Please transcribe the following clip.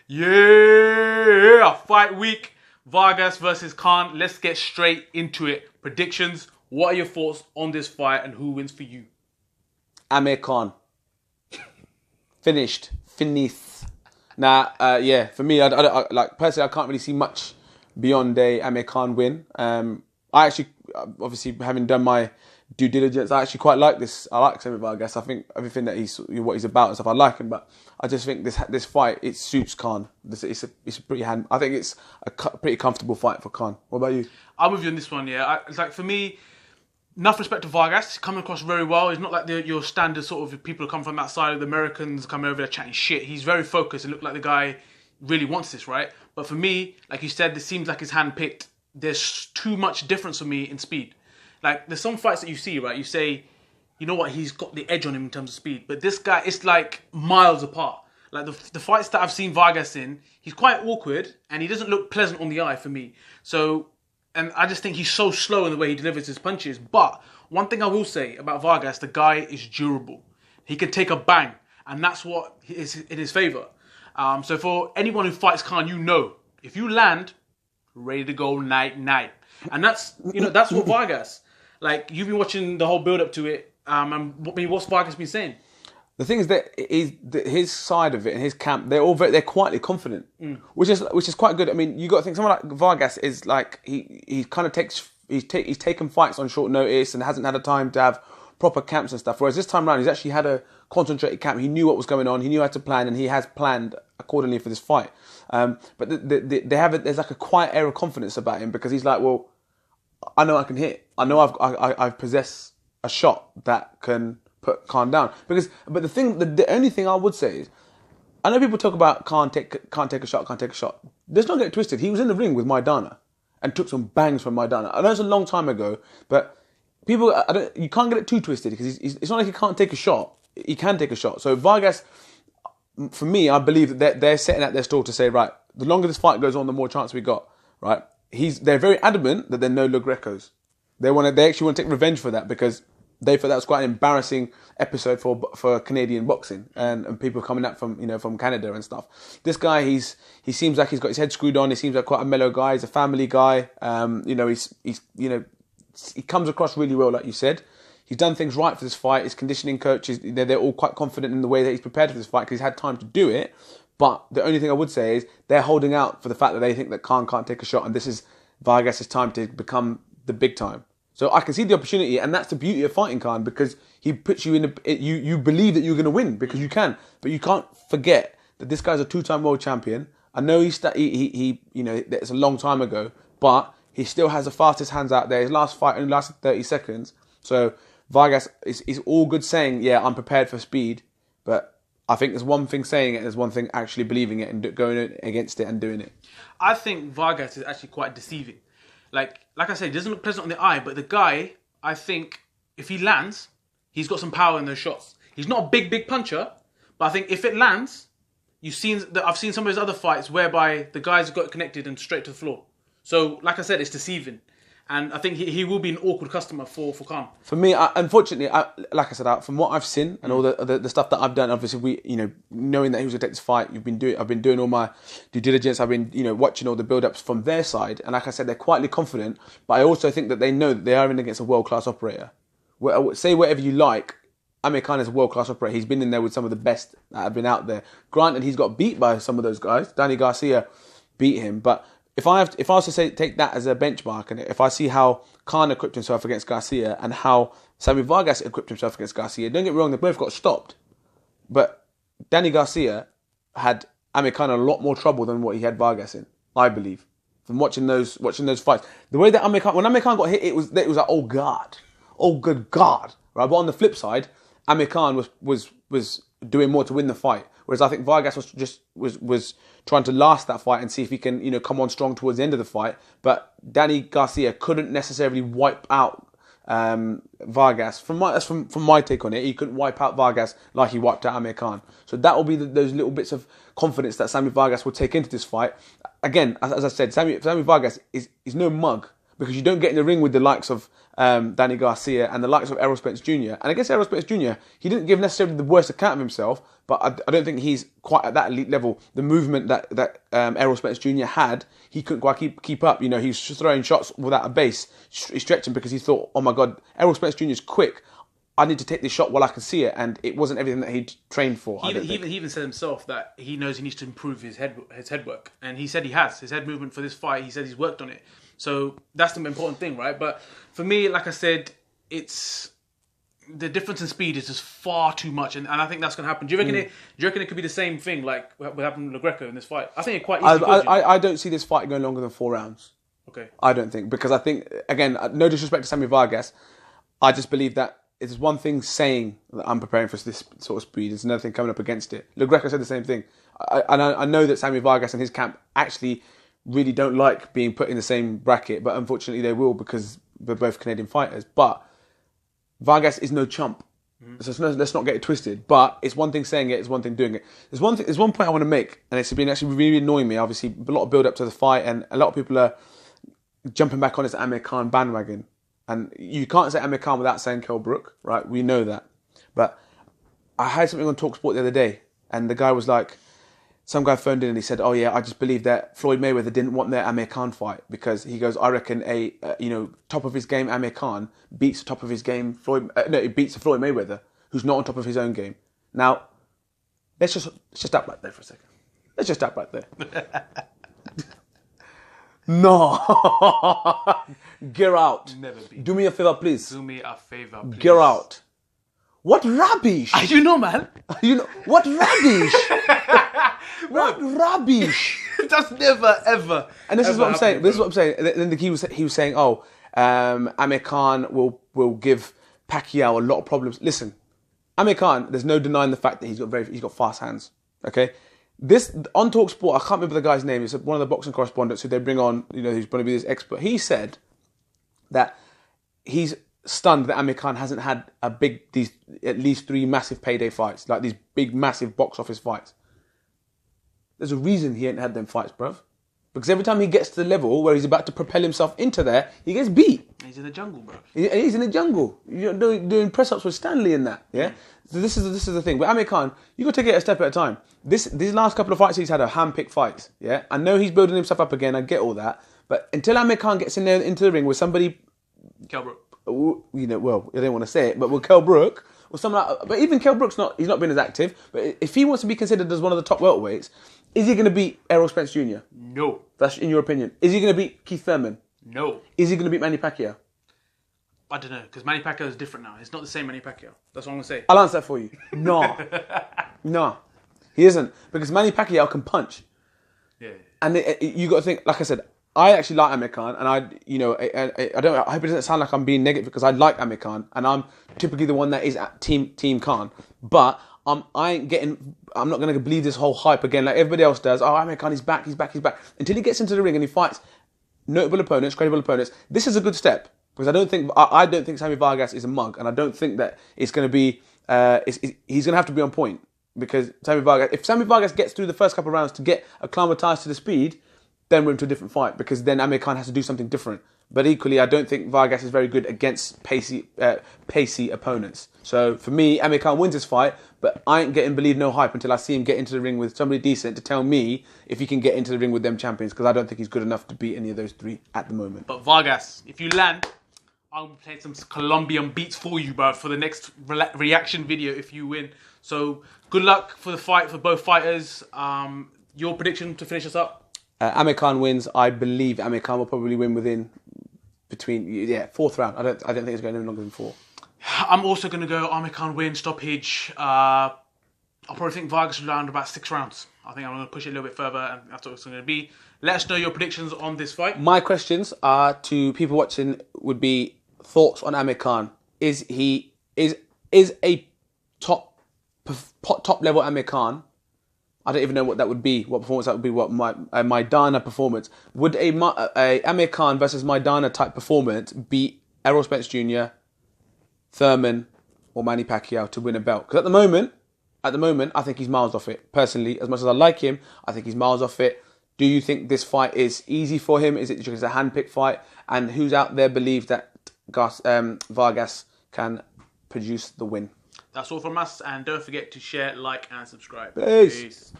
Yeah, fight week. Vargas versus Khan. Let's get straight into it. Predictions. What are your thoughts on this fight and who wins for you? Amir Khan. Finished. Finis. Yeah, for me, like personally, I can't really see much beyond a Amir Khan win. I actually, obviously, having done my due diligence, I actually quite like this. I like Samuel Vargas. I think everything that what he's about and stuff, I like him. But I just think this fight, it suits Khan. It's a pretty I think it's a pretty comfortable fight for Khan. What about you? I'm with you on this one. Yeah, it's like for me. Enough respect to Vargas. He's coming across very well. He's not like your standard sort of people who come from that side. The Americans coming over there chatting shit. He's very focused and looked like the guy really wants this, right? But for me, like you said, this seems like his hand picked. There's too much difference for me in speed. Like there's some fights that you see, right? You say, you know what, he's got the edge on him in terms of speed. But this guy, it's like miles apart. Like the fights that I've seen Vargas in, he's quite awkward and he doesn't look pleasant on the eye for me. And I just think he's so slow in the way he delivers his punches. But one thing I will say about Vargas, the guy is durable. He can take a bang. And that's what is in his favour. So for anyone who fights Khan, you know, if you land, ready to go night. And that's what Vargas, like you've been watching the whole build up to it. And what's Vargas been saying? The thing is that his side of it and his camp, they're quietly confident, which is quite good. I mean, you got to think someone like Vargas is like he kind of he's taken fights on short notice and hasn't had the time to have proper camps and stuff. Whereas this time around, he's actually had a concentrated camp. He knew what was going on. He knew how to plan, and he has planned accordingly for this fight. But there's like a quiet air of confidence about him because he's like, well, I know I can hit. I know I possess a shot that can put Khan down. But the only thing I would say is, I know people talk about can't take a shot. Let's not get it twisted. He was in the ring with Maidana and took some bangs from Maidana. I know it's a long time ago, but you can't get it too twisted because it's not like he can't take a shot. He can take a shot. So Vargas, for me, I believe that they're setting out their stall to say, right, the longer this fight goes on, the more chance we got. Right? They're very adamant that they're no Lo Grecos. They actually want to take revenge for that because they thought that was quite an embarrassing episode for Canadian boxing and people coming up from Canada and stuff. This guy, he seems like he's got his head screwed on. He seems like quite a mellow guy. He's a family guy. He comes across really well, like you said. He's done things right for this fight. His conditioning coaches, they're all quite confident in the way that he's prepared for this fight because he's had time to do it. But the only thing I would say is they're holding out for the fact that they think that Khan can't take a shot, and this is Vargas' time to become the big time. So I can see the opportunity, and that's the beauty of fighting Khan because he puts you in you believe that you're going to win because you can, but you can't forget that this guy's a two-time world champion. I know it's a long time ago, but he still has the fastest hands out there. His last fight only lasted 30 seconds. So Vargas is all good saying, yeah, I'm prepared for speed, but I think there's one thing saying it and there's one thing actually believing it and going against it and doing it. I think Vargas is actually quite deceiving. Like I said, he doesn't look pleasant on the eye, but the guy, I think, if he lands, he's got some power in those shots. He's not a big puncher, but I think if it lands, I've seen some of his other fights whereby the guys got connected and straight to the floor. So, like I said, it's deceiving. And I think he will be an awkward customer for Khan. For me, unfortunately, like I said, from what I've seen and all the stuff that I've done, obviously, knowing that he was going to take this fight, I've been doing all my due diligence. I've been, watching all the build-ups from their side. And like I said, they're quietly confident. But I also think that they know that they are in against a world-class operator. Say whatever you like, Amir Khan is a world-class operator. He's been in there with some of the best that have been out there. Granted, he's got beat by some of those guys. Danny Garcia beat him, but if I was to take that as a benchmark, and if I see how Khan equipped himself against Garcia and how Samuel Vargas equipped himself against Garcia, don't get me wrong, they both got stopped. But Danny Garcia had Amir Khan in a lot more trouble than what he had Vargas in, I believe, from watching those fights. The way that when Amir Khan got hit, it was like, oh God, oh good God, right? But on the flip side, Amir Khan was doing more to win the fight. Whereas I think Vargas was trying to last that fight and see if he can, come on strong towards the end of the fight. But Danny Garcia couldn't necessarily wipe out Vargas. From my take on it, he couldn't wipe out Vargas like he wiped out Amir Khan. So that will be those little bits of confidence that Samuel Vargas will take into this fight. Again, as I said, Samuel Vargas is no mug. because you don't get in the ring with the likes of Danny Garcia and the likes of Errol Spence Jr. And against Errol Spence Jr., he didn't give necessarily the worst account of himself, but I don't think he's quite at that elite level. The movement that Errol Spence Jr. had, he couldn't quite keep up. You know, he was throwing shots without a base. He's stretching because he thought, oh my God, Errol Spence Jr. is quick. I need to take this shot while I can see it, and it wasn't everything that he'd trained for. He even said himself that he knows he needs to improve his head work, and he said he has his head movement for this fight. He said he's worked on it, so that's the important thing, right? But for me, like I said, it's the difference in speed is just far too much, and I think that's going to happen. Do you reckon it could be the same thing like what happened with LaGreca in this fight? I think it quite easily could. I don't see this fight going longer than 4 rounds. Okay, I don't think, because I think, again, no disrespect to Samuel Vargas, I just believe that. It's one thing saying that I'm preparing for this sort of speed. It's another thing coming up against it. LaGreca said the same thing. I know that Samuel Vargas and his camp actually really don't like being put in the same bracket, but unfortunately they will because they're both Canadian fighters. But Vargas is no chump. So let's not get it twisted. But it's one thing saying it, it's one thing doing it. There's one point I want to make, and it's been actually really annoying me. Obviously, a lot of build up to the fight, and a lot of people are jumping back on this Amir Khan bandwagon. And you can't say Amir Khan without saying Kell Brook, right? We know that. But I heard something on TalkSport the other day, and the guy was like, some guy phoned in and he said, oh yeah, I just believe that Floyd Mayweather didn't want their Amir Khan fight because he goes, I reckon top of his game Amir Khan beats the top of his game it beats Floyd Mayweather, who's not on top of his own game. Now, let's just stop right there for a second. Let's just stop right there. No. Get out. Never be. Do me a favor, please. Do me a favor, please. Get out. What rubbish. You know, man. You know, what rubbish. What rubbish. That's never, ever. And this is what I'm saying. Bro. This is what I'm saying. And then he was saying, oh, Amir Khan will give Pacquiao a lot of problems. Listen, Amir Khan, there's no denying the fact that he's got fast hands. Okay? This on TalkSport, I can't remember the guy's name. It's one of the boxing correspondents who they bring on, who's going to be this expert. He said that he's stunned that Amir Khan hasn't had these at least 3 massive payday fights, like these big, massive box office fights. There's a reason he ain't had them fights, bruv. Because every time he gets to the level where he's about to propel himself into there, he gets beat. He's in the jungle, bro. He's in the jungle. You're doing press-ups with Stanley and that, yeah? So this is the thing. But Amir Khan, you got to take it a step at a time. These last couple of fights he's had are hand-picked fights, yeah? I know he's building himself up again, I get all that. But until Amir Khan gets in there into the ring with somebody... Kell Brook. Well, I don't want to say it, but with Kell Brook, or someone like... But even Kell Brook's he's not been as active. But if he wants to be considered as one of the top welterweights, is he going to beat Errol Spence Jr.? No. That's in your opinion. Is he going to beat Keith Thurman? No. Is he going to beat Manny Pacquiao? I don't know, because Manny Pacquiao is different now. It's not the same Manny Pacquiao. That's what I'm going to say. I'll answer that for you. No. No. He isn't. Because Manny Pacquiao can punch. Yeah. And you got to think, like I said, I actually like Amir Khan, and I hope it doesn't sound like I'm being negative because I like Amir Khan, and I'm typically the one that is at Team Khan. But I'm not going to believe this whole hype again like everybody else does. Oh, Amir Khan, he's back. Until he gets into the ring and he fights notable opponents, credible opponents. This is a good step because I don't think Samuel Vargas is a mug, and I don't think that it's going to be. He's going to have to be on point because if Samuel Vargas gets through the first couple of rounds to get acclimatized to the speed, then we're into a different fight because then Amir Khan has to do something different. But equally, I don't think Vargas is very good against pacey opponents. So for me, Amir Khan wins this fight, but I ain't getting believe no hype until I see him get into the ring with somebody decent to tell me if he can get into the ring with them champions, because I don't think he's good enough to beat any of those 3 at the moment. But Vargas, if you land, I'll play some Colombian beats for you, bro, for the next reaction video if you win. So good luck for the fight for both fighters. Your prediction to finish us up? Amir Khan wins. I believe Amir Khan will probably win between 4th round. I don't think it's going any longer than 4. I'm also going to go Amir Khan win, stoppage. I'll probably think Vargas will land about 6 rounds. I think I'm going to push it a little bit further, and that's what it's going to be. Let us know your predictions on this fight. My questions to people watching would be thoughts on Amir Khan. Is a top level Amir Khan? I don't even know what that would be, what performance that would be, what Maidana performance. Would a Amir Khan versus Maidana type performance beat Errol Spence Jr., Thurman, or Manny Pacquiao to win a belt? Because at the moment, I think he's miles off it. Personally, as much as I like him, I think he's miles off it. Do you think this fight is easy for him? Is it just a hand-picked fight? And who's out there believe that Vargas can produce the win? That's all from us, and don't forget to share, like, and subscribe. Peace.